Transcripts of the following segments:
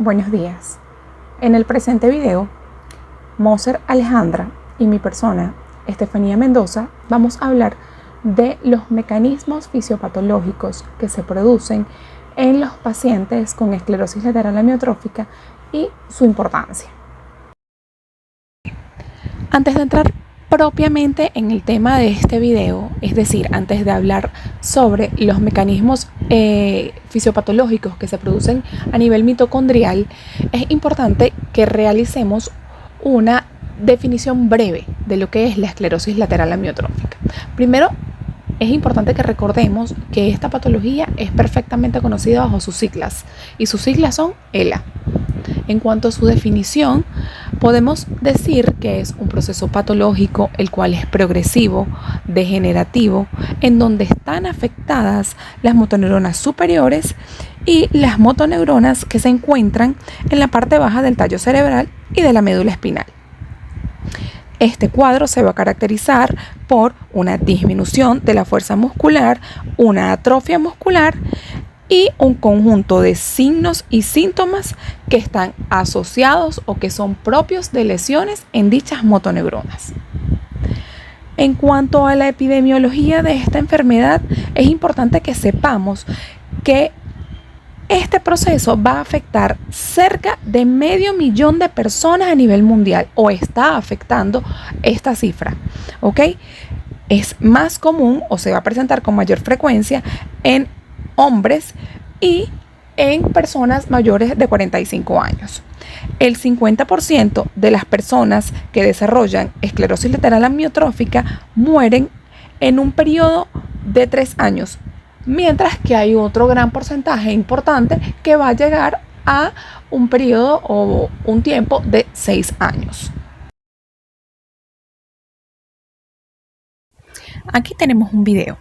Buenos días. En el presente video, Moser Alejandra y mi persona, Estefanía Mendoza, vamos a hablar de los mecanismos fisiopatológicos que se producen en los pacientes con esclerosis lateral amiotrófica y su importancia. Antes de entrar propiamente en el tema de este video, es decir, antes de hablar sobre los mecanismos fisiopatológicos que se producen a nivel mitocondrial, es importante que realicemos una definición breve de lo que es la esclerosis lateral amiotrófica. Primero, es importante que recordemos que esta patología es perfectamente conocida bajo sus siglas, y sus siglas son ELA. En cuanto a su definición, podemos decir que es un proceso patológico el cual es progresivo, degenerativo, en donde están afectadas las motoneuronas superiores y las motoneuronas que se encuentran en la parte baja del tallo cerebral y de la médula espinal. Este cuadro se va a caracterizar por una disminución de la fuerza muscular, una atrofia muscular y un conjunto de signos y síntomas que están asociados o que son propios de lesiones en dichas motoneuronas. En cuanto a la epidemiología de esta enfermedad, es importante que sepamos que este proceso va a afectar cerca de 500.000 de personas a nivel mundial, o está afectando esta cifra, ¿ok? Es más común o se va a presentar con mayor frecuencia en hombres y en personas mayores de 45 años. El 50% de las personas que desarrollan esclerosis lateral amiotrófica mueren en un periodo de 3 años, mientras que hay otro gran porcentaje importante que va a llegar a un periodo o un tiempo de 6 años. Aquí tenemos un video,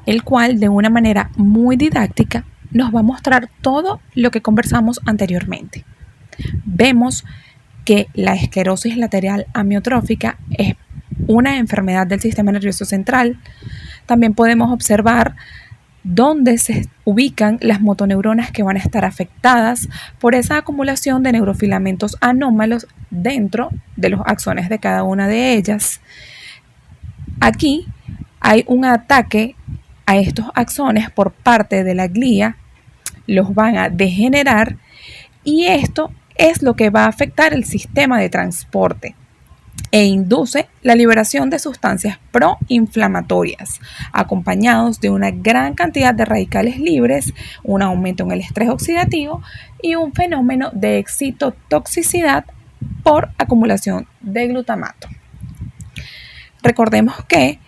el cual de una manera muy didáctica nos va a mostrar todo lo que conversamos anteriormente. Vemos que la esclerosis lateral amiotrófica es una enfermedad del sistema nervioso central. También podemos observar dónde se ubican las motoneuronas que van a estar afectadas por esa acumulación de neurofilamentos anómalos dentro de los axones de cada una de ellas. Aquí hay un ataque a estos axones por parte de la glía, los van a degenerar y esto es lo que va a afectar el sistema de transporte e induce la liberación de sustancias proinflamatorias, acompañados de una gran cantidad de radicales libres, un aumento en el estrés oxidativo y un fenómeno de excitotoxicidad por acumulación de glutamato. Recordemos que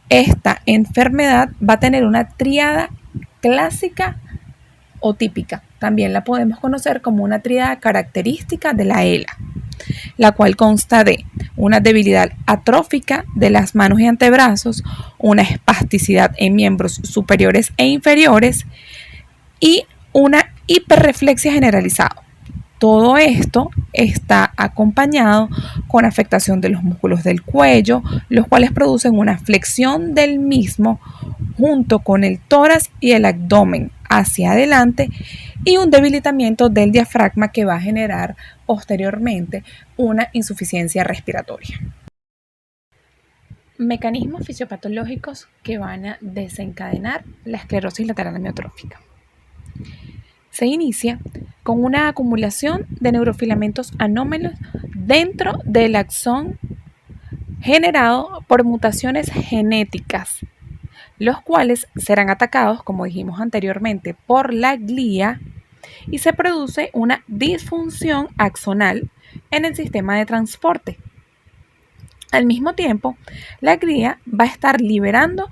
esta enfermedad va a tener una tríada clásica o típica. También la podemos conocer como una tríada característica de la ELA, la cual consta de una debilidad atrófica de las manos y antebrazos, una espasticidad en miembros superiores e inferiores y una hiperreflexia generalizada. Todo esto está acompañado con afectación de los músculos del cuello, los cuales producen una flexión del mismo junto con el tórax y el abdomen hacia adelante y un debilitamiento del diafragma que va a generar posteriormente una insuficiencia respiratoria. Mecanismos fisiopatológicos que van a desencadenar la esclerosis lateral amiotrófica. Se inicia con una acumulación de neurofilamentos anómalos dentro del axón generado por mutaciones genéticas, los cuales serán atacados, como dijimos anteriormente, por la glía y se produce una disfunción axonal en el sistema de transporte. Al mismo tiempo, la glía va a estar liberando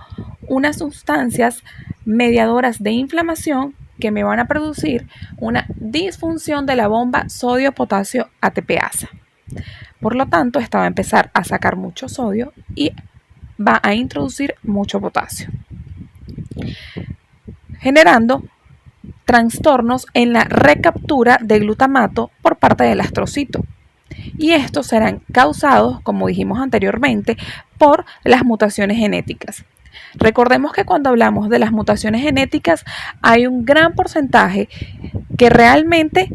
unas sustancias mediadoras de inflamación que me van a producir una disfunción de la bomba sodio-potasio ATPasa. Por lo tanto, esta va a empezar a sacar mucho sodio y va a introducir mucho potasio, generando trastornos en la recaptura de glutamato por parte del astrocito. Y estos serán causados, como dijimos anteriormente, por las mutaciones genéticas. Recordemos que cuando hablamos de las mutaciones genéticas hay un gran porcentaje que realmente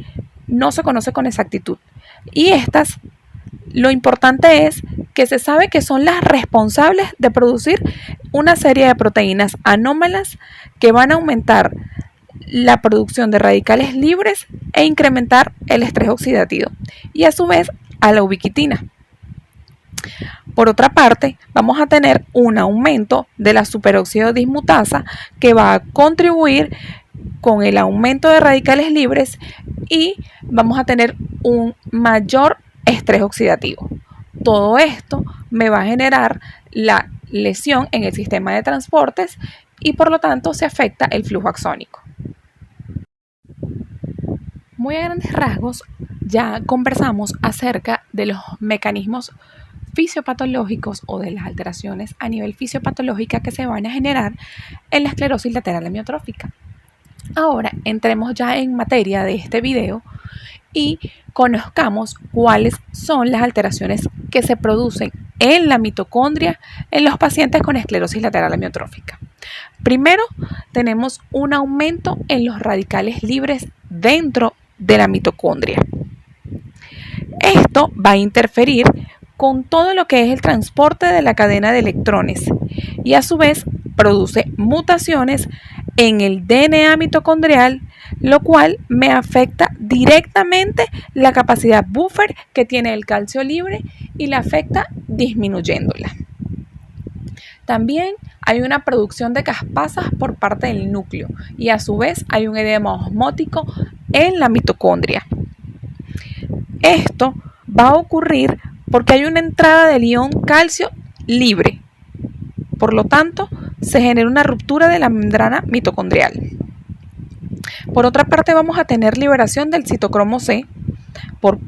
no se conoce con exactitud. Y estas, lo importante es que se sabe que son las responsables de producir una serie de proteínas anómalas que van a aumentar la producción de radicales libres e incrementar el estrés oxidativo y a su vez a la ubiquitina. Por otra parte, vamos a tener un aumento de la superóxido dismutasa que va a contribuir con el aumento de radicales libres y vamos a tener un mayor estrés oxidativo. Todo esto me va a generar la lesión en el sistema de transportes y por lo tanto se afecta el flujo axónico. Muy a grandes rasgos, ya conversamos acerca de los mecanismos fisiopatológicos o de las alteraciones a nivel fisiopatológica que se van a generar en la esclerosis lateral amiotrófica. Ahora entremos ya en materia de este video y conozcamos cuáles son las alteraciones que se producen en la mitocondria en los pacientes con esclerosis lateral amiotrófica. Primero, tenemos un aumento en los radicales libres dentro de la mitocondria. Esto va a interferir con todo lo que es el transporte de la cadena de electrones y a su vez produce mutaciones en el DNA mitocondrial, lo cual me afecta directamente la capacidad buffer que tiene el calcio libre y la afecta disminuyéndola. También hay una producción de caspasas por parte del núcleo y a su vez hay un edema osmótico en la mitocondria. Esto va a ocurrir porque hay una entrada del ion calcio libre. Por lo tanto, se genera una ruptura de la membrana mitocondrial. Por otra parte, vamos a tener liberación del citocromo C por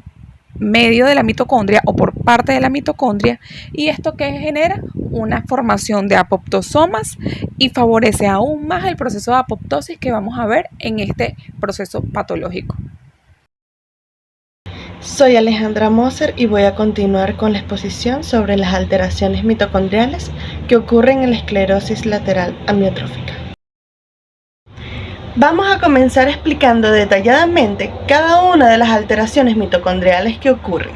medio de la mitocondria o por parte de la mitocondria, y esto que genera una formación de apoptosomas y favorece aún más el proceso de apoptosis que vamos a ver en este proceso patológico. Soy Alejandra Moser y voy a continuar con la exposición sobre las alteraciones mitocondriales que ocurren en la esclerosis lateral amiotrófica. Vamos a comenzar explicando detalladamente cada una de las alteraciones mitocondriales que ocurren.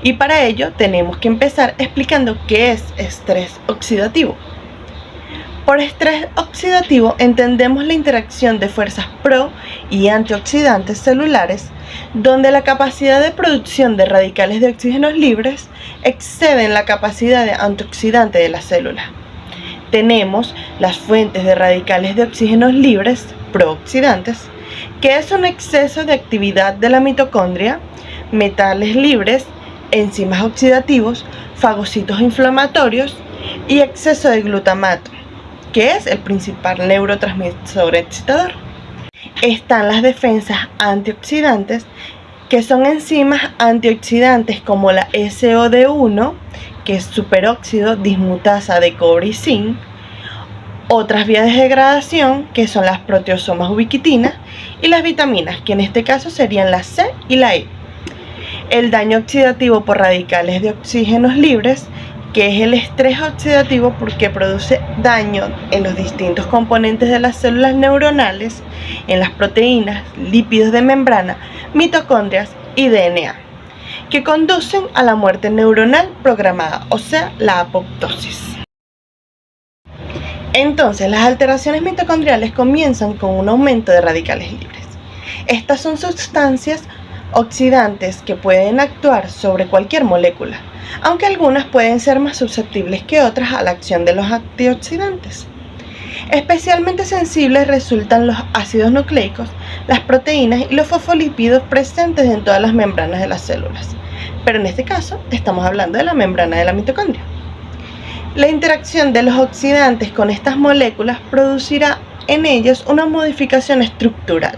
Y para ello tenemos que empezar explicando qué es estrés oxidativo. Por estrés oxidativo entendemos la interacción de fuerzas pro y antioxidantes celulares, donde la capacidad de producción de radicales de oxígenos libres excede la capacidad de antioxidante de la célula. Tenemos las fuentes de radicales de oxígenos libres, prooxidantes, que es un exceso de actividad de la mitocondria, metales libres, enzimas oxidativos, fagocitos inflamatorios y exceso de glutamato, que es el principal neurotransmisor excitador. Están las defensas antioxidantes, que son enzimas antioxidantes como la SOD1, que es superóxido dismutasa de cobre y zinc, otras vías de degradación, que son las proteosomas ubiquitinas, y las vitaminas, que en este caso serían la C y la E. El daño oxidativo por radicales de oxígenos libres, que es el estrés oxidativo porque produce daño en los distintos componentes de las células neuronales, en las proteínas, lípidos de membrana, mitocondrias y DNA, que conducen a la muerte neuronal programada, o sea, la apoptosis. Entonces, las alteraciones mitocondriales comienzan con un aumento de radicales libres. Estas son sustancias oxidantes que pueden actuar sobre cualquier molécula, aunque algunas pueden ser más susceptibles que otras a la acción de los antioxidantes. Especialmente sensibles resultan los ácidos nucleicos, las proteínas y los fosfolípidos presentes en todas las membranas de las células, pero en este caso estamos hablando de la membrana de la mitocondria. La interacción de los oxidantes con estas moléculas producirá en ellos una modificación estructural,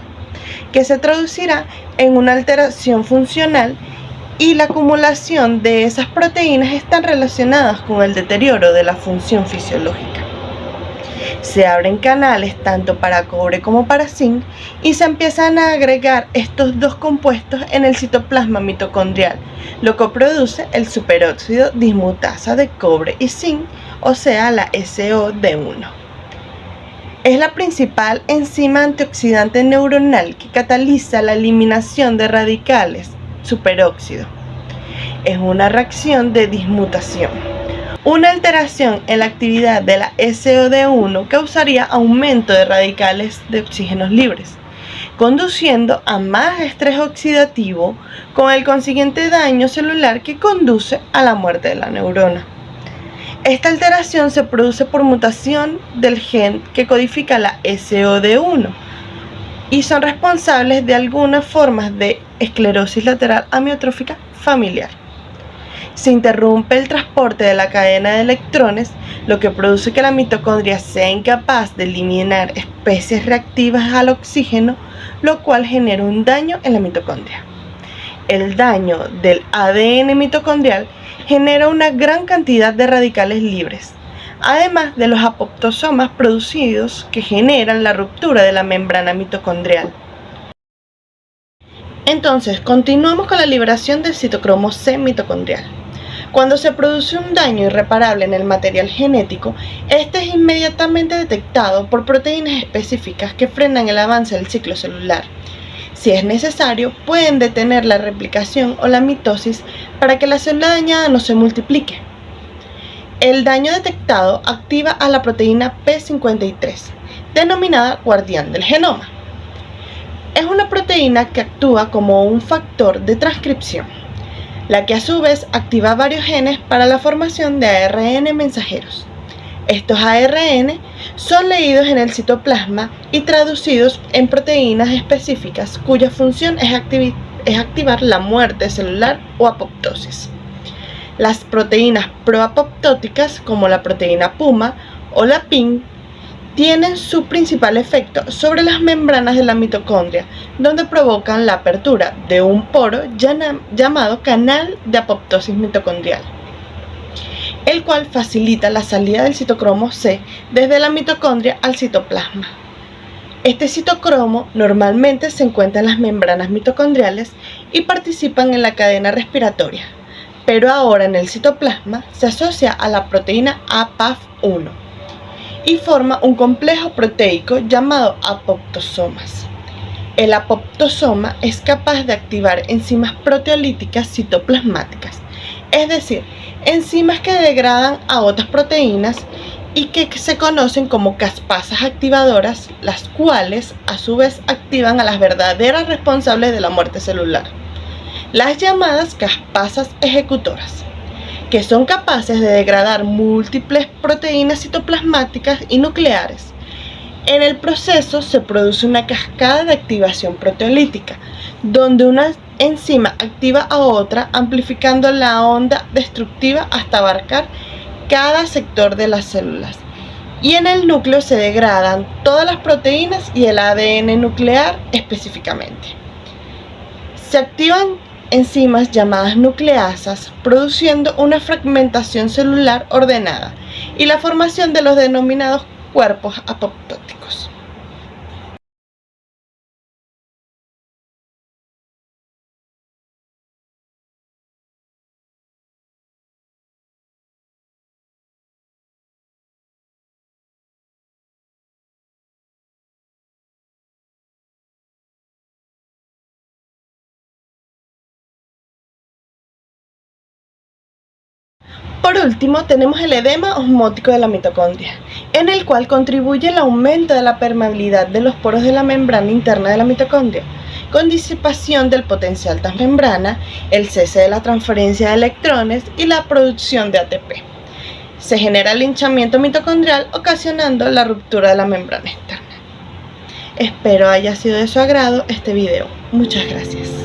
que se traducirá en una alteración funcional, y la acumulación de esas proteínas están relacionadas con el deterioro de la función fisiológica. Se abren canales tanto para cobre como para zinc y se empiezan a agregar estos dos compuestos en el citoplasma mitocondrial, lo que produce el superóxido dismutasa de cobre y zinc, o sea la SOD1. Es la principal enzima antioxidante neuronal que cataliza la eliminación de radicales superóxido. Es una reacción de dismutación. Una alteración en la actividad de la SOD1 causaría aumento de radicales de oxígenos libres, conduciendo a más estrés oxidativo con el consiguiente daño celular que conduce a la muerte de la neurona. Esta alteración se produce por mutación del gen que codifica la SOD1 y son responsables de algunas formas de esclerosis lateral amiotrófica familiar. Se interrumpe el transporte de la cadena de electrones, lo que produce que la mitocondria sea incapaz de eliminar especies reactivas al oxígeno, lo cual genera un daño en la mitocondria. El daño del ADN mitocondrial genera una gran cantidad de radicales libres, además de los apoptosomas producidos que generan la ruptura de la membrana mitocondrial. Entonces, continuamos con la liberación del citocromo C mitocondrial. Cuando se produce un daño irreparable en el material genético, este es inmediatamente detectado por proteínas específicas que frenan el avance del ciclo celular. Si es necesario, pueden detener la replicación o la mitosis para que la célula dañada no se multiplique. El daño detectado activa a la proteína P53, denominada guardián del genoma. Es una proteína que actúa como un factor de transcripción, la que a su vez activa varios genes para la formación de ARN mensajeros. Estos ARN son leídos en el citoplasma y traducidos en proteínas específicas cuya función es activar la muerte celular o apoptosis. Las proteínas proapoptóticas, como la proteína PUMA o la PIN, tienen su principal efecto sobre las membranas de la mitocondria, donde provocan la apertura de un poro llamado canal de apoptosis mitocondrial, el cual facilita la salida del citocromo C desde la mitocondria al citoplasma. Este citocromo normalmente se encuentra en las membranas mitocondriales y participan en la cadena respiratoria, pero ahora en el citoplasma se asocia a la proteína APAF1 y forma un complejo proteico llamado apoptosomas. El apoptosoma es capaz de activar enzimas proteolíticas citoplasmáticas, es decir, enzimas que degradan a otras proteínas y que se conocen como caspasas activadoras, las cuales a su vez activan a las verdaderas responsables de la muerte celular, las llamadas caspasas ejecutoras, que son capaces de degradar múltiples proteínas citoplasmáticas y nucleares. En el proceso se produce una cascada de activación proteolítica, donde una enzima activa a otra, amplificando la onda destructiva hasta abarcar cada sector de las células. Y en el núcleo se degradan todas las proteínas y el ADN nuclear específicamente. Se activan enzimas llamadas nucleasas, produciendo una fragmentación celular ordenada y la formación de los denominados cuerpos apoptóticos. Por último, tenemos el edema osmótico de la mitocondria, en el cual contribuye el aumento de la permeabilidad de los poros de la membrana interna de la mitocondria, con disipación del potencial transmembrana, el cese de la transferencia de electrones y la producción de ATP. Se genera el hinchamiento mitocondrial, ocasionando la ruptura de la membrana externa. Espero haya sido de su agrado este video. Muchas gracias.